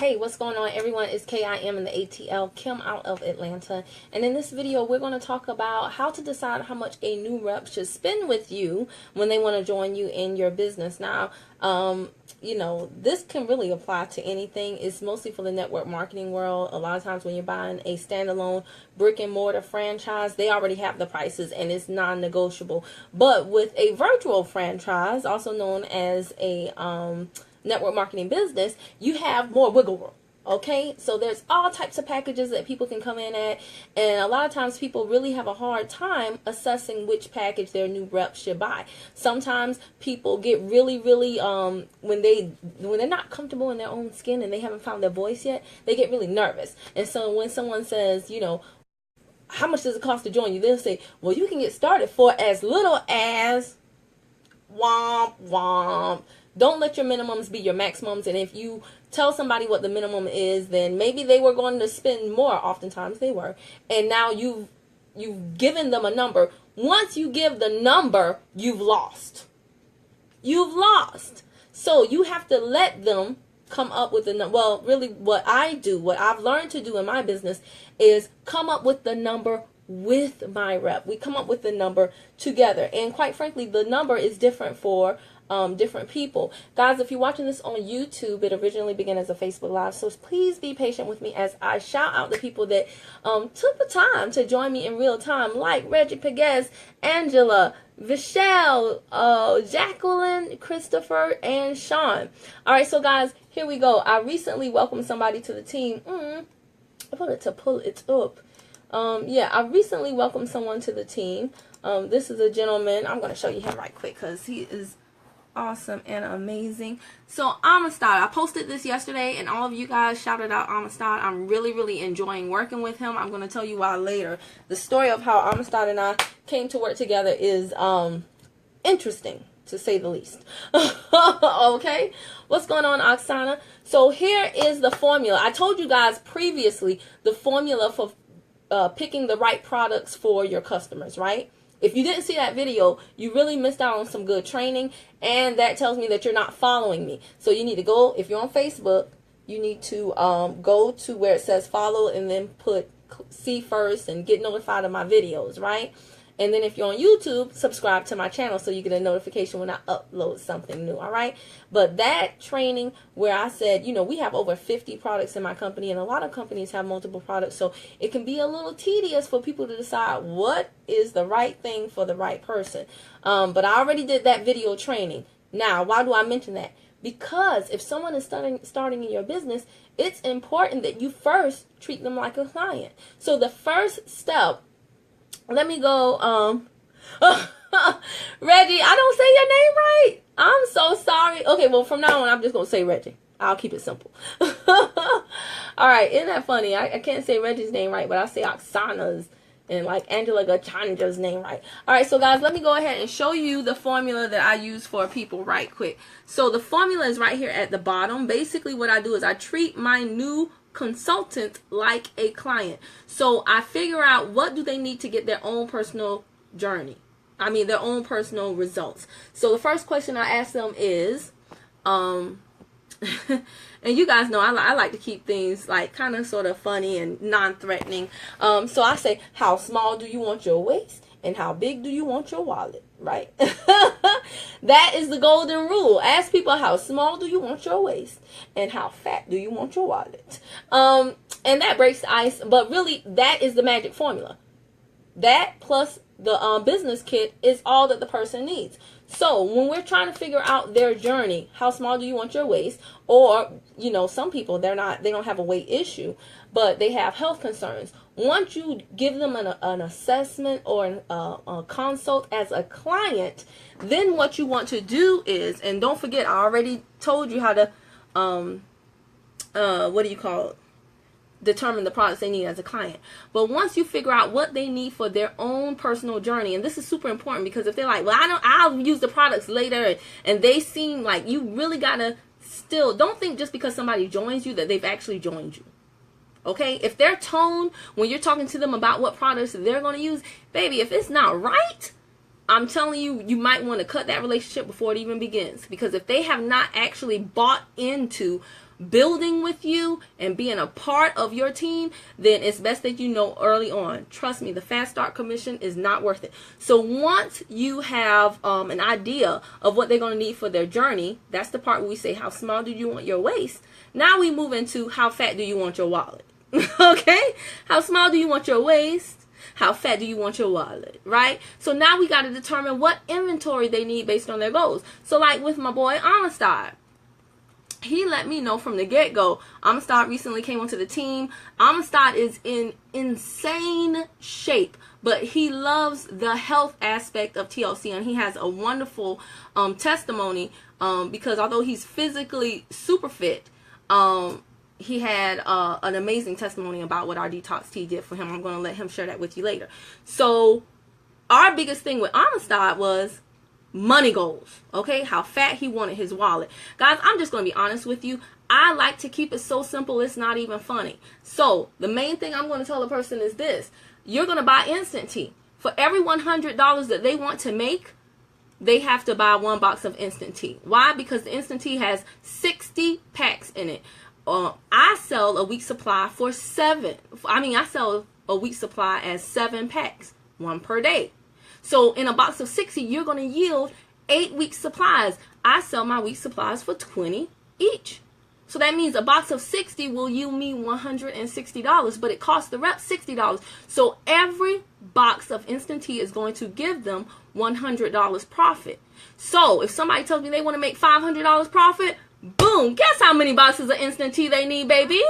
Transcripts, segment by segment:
Hey, what's going on, everyone? It's KIM in the ATL, Kim out of Atlanta. And in this video, we're going to talk about how to decide how much a new rep should spend with you when they want to join you in your business. Now, this can really apply to anything. It's mostly for the network marketing world. A lot of times when you're buying a standalone brick and mortar franchise, they already have the prices and it's non-negotiable. But with a virtual franchise, also known as a network marketing business, you have more wiggle room. Okay, so there's all types of packages that people can come in at, and a lot of times people really have a hard time assessing which package their new rep should buy. Sometimes people get really when they're not comfortable in their own skin and they haven't found their voice yet, they get really nervous. And so when someone says, how much does it cost to join you, they'll say, well, you can get started for as little as womp womp. Don't let your minimums be your maximums. And if you tell somebody what the minimum is, then maybe they were going to spend more. Oftentimes they were. And now you've given them a number. Once you give the number, you've lost. You've lost. So you have to let them come up with the number. Well, really what I've learned to do in my business is come up with the number with my rep. We come up with the number together. And quite frankly, the number is different for different people. Guys, if you're watching this on YouTube, it originally began as a Facebook Live, so please be patient with me as I shout out the people that took the time to join me in real time, like Reggie Pegues, Angela, Vishelle, Jacqueline, Christopher, and Sean. Alright, so guys, here we go. I recently welcomed somebody to the team. I wanted to pull it up. I recently welcomed someone to the team. This is a gentleman. I'm going to show you him right quick because he is awesome and amazing. So Amistad, I posted this yesterday and all of you guys shouted out Amistad. I'm really enjoying working with him. I'm going to tell you why later. The story of how Amistad and I came to work together is interesting, to say the least. Okay, what's going on, Oksana? So here is the formula. I told you guys previously the formula for picking the right products for your customers, right? If you didn't see that video, you really missed out on some good training, and that tells me that you're not following me. So you need to go, if you're on Facebook, you need to go to where it says follow and then put see first and get notified of my videos, right? And then if you're on YouTube, subscribe to my channel so you get a notification when I upload something new, all right? But that training where I said, we have over 50 products in my company, and a lot of companies have multiple products, so it can be a little tedious for people to decide what is the right thing for the right person. But I already did that video training. Now, why do I mention that? Because if someone is starting in your business, it's important that you first treat them like a client. So the first step, let me go, Reggie, I don't say your name right. I'm so sorry. Okay, well, from now on, I'm just going to say Reggie. I'll keep it simple. All right, isn't that funny? I can't say Reggie's name right, but I say Oksana's and like Angela Gachandra's name right. All right, so guys, let me go ahead and show you the formula that I use for people right quick. So the formula is right here at the bottom. Basically, what I do is I treat my new consultant like a client. So I figure out what do they need to get their own personal journey. Their own personal results. So the first question I ask them is, and you guys know I like to keep things like kind of sort of funny and non-threatening. So I say, how small do you want your waist? And how big do you want your wallet, right? That is the golden rule. Ask people, how small do you want your waist? And how fat do you want your wallet? And that breaks the ice. But really, that is the magic formula. That plus the business kit is all that the person needs. So when we're trying to figure out their journey, how small do you want your waist? Or, some people, they don't have a weight issue, but they have health concerns. Once you give them an assessment or a consult as a client, then what you want to do is, and don't forget, I already told you how to, determine the products they need as a client. But once you figure out what they need for their own personal journey, and this is super important because if they're like, well, I'll use the products later, and they seem like, you really gotta still, don't think just because somebody joins you that they've actually joined you. Okay, if their tone when you're talking to them about what products they're going to use, baby, if it's not right, I'm telling you, you might want to cut that relationship before it even begins. Because if they have not actually bought into building with you and being a part of your team, then it's best that you know early on. Trust me, the fast start commission is not worth it. So once you have an idea of what they're going to need for their journey, that's the part where we say, how small do you want your waist? Now we move into how fat do you want your wallet? Okay? How small do you want your waist? How fat do you want your wallet, right? So now we got to determine what inventory they need based on their goals. So like with my boy Amistad, he let me know from the get-go. Amistad recently came onto the team. Amistad is in insane shape, but he loves the health aspect of TLC, and he has a wonderful testimony because although he's physically super fit, he had an amazing testimony about what our detox tea did for him. I'm going to let him share that with you later. So our biggest thing with Amistad was money goals, okay? How fat he wanted his wallet. Guys, I'm just going to be honest with you. I like to keep it so simple it's not even funny. So the main thing I'm going to tell a person is this. You're going to buy instant tea. For every $100 that they want to make, they have to buy 1 box of instant tea. Why? Because the instant tea has 60 packs in it. I sell a week supply for 7. I sell a week supply as 7 packs, 1 per day. So in a box of 60, you're going to yield 8 week supplies. I sell my week supplies for 20 each. So that means a box of 60 will yield me $160, but it costs the rep $60. So every box of instant tea is going to give them $100 profit. So if somebody tells me they want to make $500 profit, boom, guess how many boxes of instant tea they need, baby?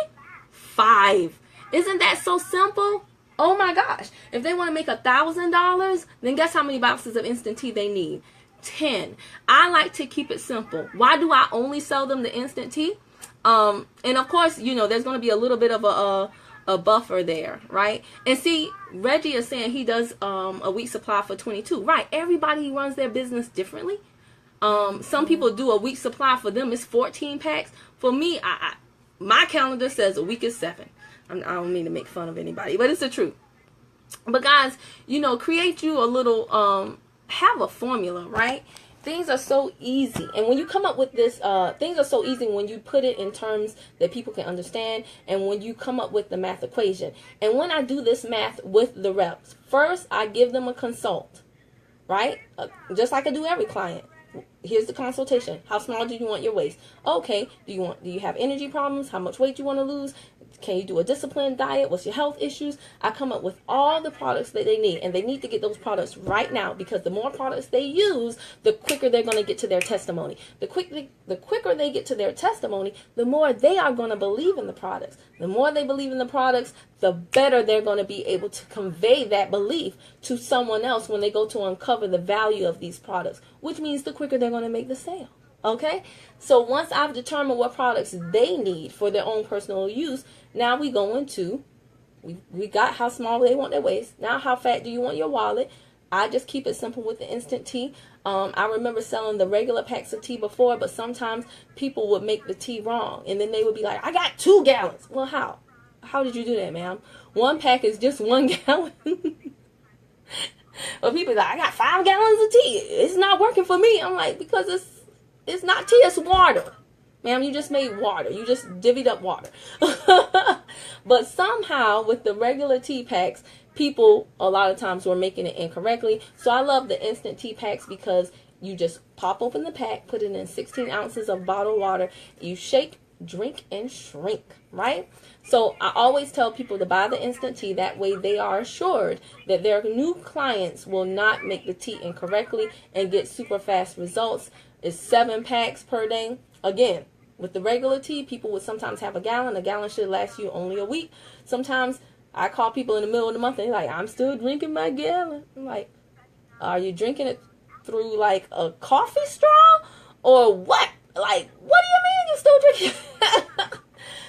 5. Isn't that so simple? Oh my gosh. If they want to make $1,000, then guess how many boxes of instant tea they need? 10. I like to keep it simple. Why do I only sell them the instant tea? And of course, you know, there's going to be a little bit of a buffer there, right? And see, Reggie is saying he does a week supply for 22. Right. Everybody runs their business differently. Some people do a week supply. For them it's 14 packs. For me, my calendar says a week is 7. I don't mean to make fun of anybody, but it's the truth. But guys, you know, create you a little, have a formula, right? Things are so easy. And when you come up with this, things are so easy when you put it in terms that people can understand, and when you come up with the math equation. And when I do this math with the reps, first I give them a consult, right? Just like I do every client. Here's the consultation. How small do you want your waist? Okay. Do you have energy problems? How much weight do you want to lose? Can you do a disciplined diet? What's your health issues? I come up with all the products that they need, and they need to get those products right now, because the more products they use, the quicker they're going to get to their testimony. The quicker they get to their testimony, the more they are going to believe in the products. The more they believe in the products, the better they're going to be able to convey that belief to someone else when they go to uncover the value of these products, which means the quicker they're going to make the sale. Okay? So once I've determined what products they need for their own personal use, now we go into, we got how small they want their waist. Now how fat do you want your wallet? I just keep it simple with the instant tea. I remember selling the regular packs of tea before, but sometimes people would make the tea wrong. And then they would be like, I got 2 gallons. Well, how? How did you do that, ma'am? 1 pack is just 1 gallon. Well, people are like, I got 5 gallons of tea. It's not working for me. I'm like, because it's not tea, it's water. Ma'am, you just made water. You just divvied up water. But somehow, with the regular tea packs, people a lot of times were making it incorrectly. So I love the instant tea packs because you just pop open the pack, put it in 16 ounces of bottled water. You shake, drink, and shrink, right? So I always tell people to buy the instant tea. That way they are assured that their new clients will not make the tea incorrectly and get super fast results. It's 7 packs per day. Again, with the regular tea, people would sometimes have a gallon. A gallon should last you only a week. Sometimes I call people in the middle of the month and they're like, I'm still drinking my gallon. I'm like, are you drinking it through like a coffee straw or what? Like, what do you mean you're still drinking?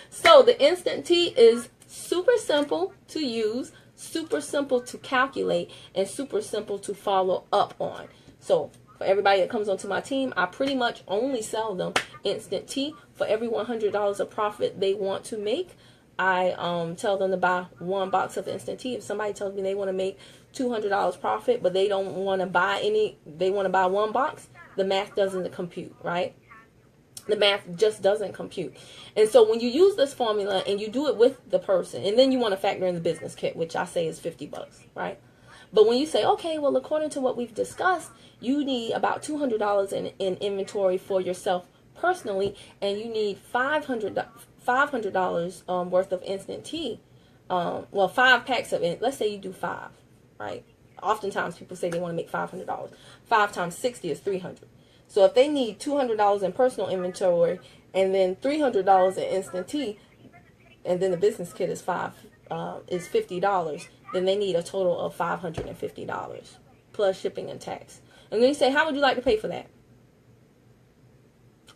So the instant tea is super simple to use, super simple to calculate, and super simple to follow up on. So for everybody that comes onto my team, I pretty much only sell them instant tea. For every $100 of profit they want to make, I tell them to buy 1 box of instant tea. If somebody tells me they want to make $200 profit, but they want to buy 1 box, the math doesn't compute, right? The math just doesn't compute. And so when you use this formula and you do it with the person, and then you want to factor in the business kit, which I say is $50, right? But when you say, okay, well, according to what we've discussed, you need about $200 in inventory for yourself personally, and you need $500 worth of instant tea. Well, 5 packs of it. Let's say you do 5, right? Oftentimes people say they want to make $500. 5 times 60 is $300. So if they need $200 in personal inventory and then $300 in instant tea, and then the business kit is $50, then they need a total of $550 plus shipping and tax. And then you say, how would you like to pay for that?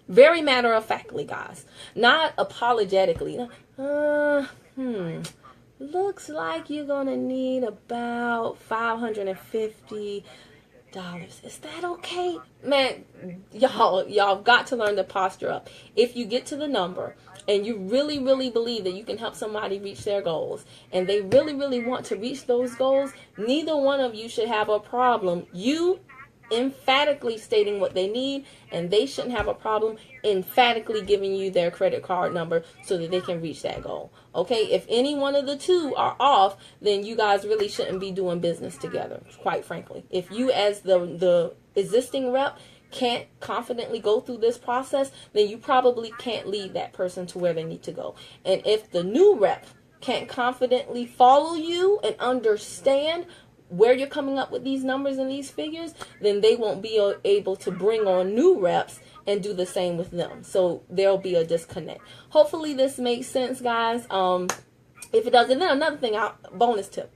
Very matter of factly, guys, not apologetically. Looks like you're gonna need about $550. Is that okay? Man, y'all got to learn to posture up. If you get to the number and you really, really believe that you can help somebody reach their goals, and they really, really want to reach those goals, neither one of you should have a problem. You emphatically stating what they need, and they shouldn't have a problem emphatically giving you their credit card number so that they can reach that goal. Okay, if any one of the two are off, then you guys really shouldn't be doing business together, quite frankly. If you as the existing rep can't confidently go through this process, then you probably can't lead that person to where they need to go. And if the new rep can't confidently follow you and understand where you're coming up with these numbers and these figures, then they won't be able to bring on new reps and do the same with them. So there'll be a disconnect. Hopefully this makes sense, guys. If it doesn't, then another thing, bonus tip.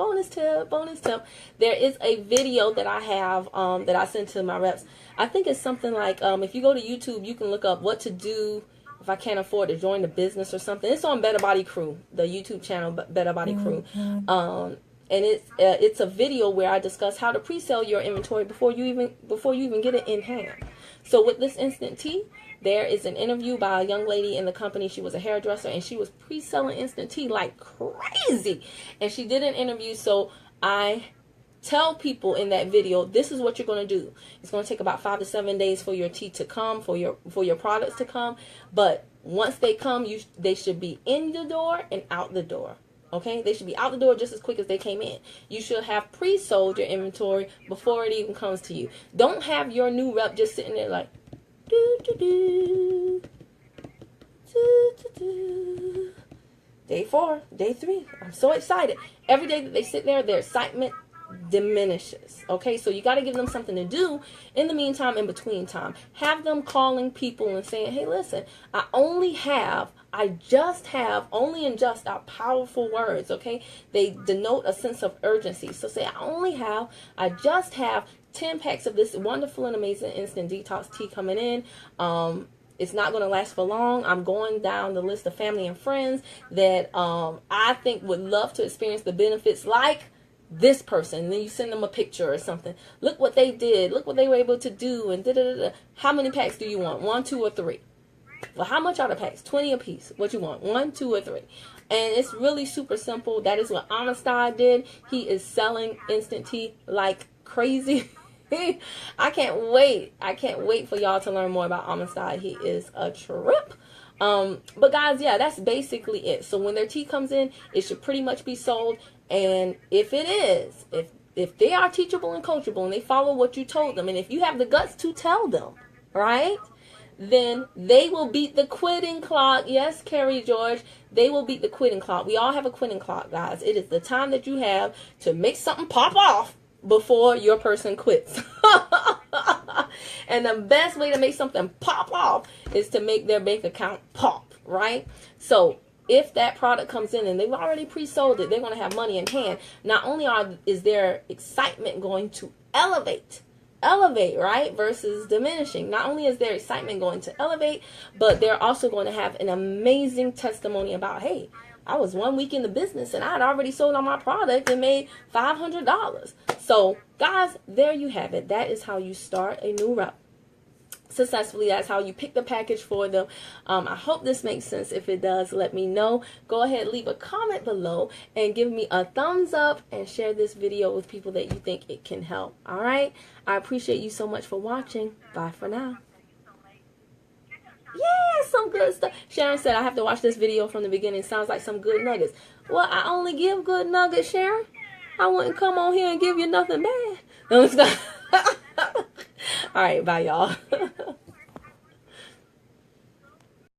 There is a video that I have that I send to my reps. I think it's something like, if you go to YouTube, you can look up what to do if I can't afford to join the business or something. It's on BetterBodyCrew, the YouTube channel, BetterBodyCrew. And it's a video where I discuss how to pre-sell your inventory before you even get it in hand. So with this instant tea, there is an interview by a young lady in the company. She was a hairdresser, and she was pre-selling instant tea like crazy. And she did an interview, so I tell people in that video, this is what you're going to do. It's going to take about 5 to 7 days for your tea to come, for your products to come. But once they come, they should be in the door and out the door. Okay, they should be out the door just as quick as they came in. You should have pre-sold your inventory before it even comes to you. Don't have your new rep just sitting there like, Day 4, day 3. I'm so excited. Every day that they sit there, their excitement diminishes. Okay, so you got to give them something to do in the meantime, in between time. Have them calling people and saying, hey, listen, only and just are powerful words. Okay, they denote a sense of urgency. So say, I just have 10 packs of this wonderful and amazing instant detox tea coming in. It's not going to last for long. I'm going down the list of family and friends that I think would love to experience the benefits like this person. And then you send them a picture or something. Look what they did. Look what they were able to do. And da-da-da-da. How many packs do you want? 1, 2, or 3? Well, how much are the packs? 20 a piece. What you want? 1, 2, or 3? And it's really super simple. That is what Amistad did. He is selling instant tea like crazy. I can't wait. I can't wait for y'all to learn more about Amistad. He is a trip. But guys, yeah, that's basically it. So when their tea comes in, it should pretty much be sold. And if it is, if they are teachable and coachable and they follow what you told them, and if you have the guts to tell them, right, then they will beat the quitting clock. Yes, Carrie George, they will beat the quitting clock. We all have a quitting clock, guys. It is the time that you have to make something pop off before your person quits. And the best way to make something pop off is to make their bank account pop, right? So if that product comes in and they've already pre-sold it, they're going to have money in hand. Not only is their excitement going to elevate, right, versus diminishing. Not only is their excitement going to elevate, but they're also going to have an amazing testimony about, hey, I was 1 week in the business and I had already sold on my product and made $500. So, guys, there you have it. That is how you start a new rep successfully. That's how you pick the package for them. I hope this makes sense. If it does, let me know. Go ahead, leave a comment below and give me a thumbs up and share this video with people that you think it can help. All right. I appreciate you so much for watching. Bye for now. Yeah, some good stuff. Sharon said, I have to watch this video from the beginning. Sounds like some good nuggets. Well, I only give good nuggets, Sharon. I wouldn't come on here and give you nothing bad. No, it's not. All right, bye, y'all.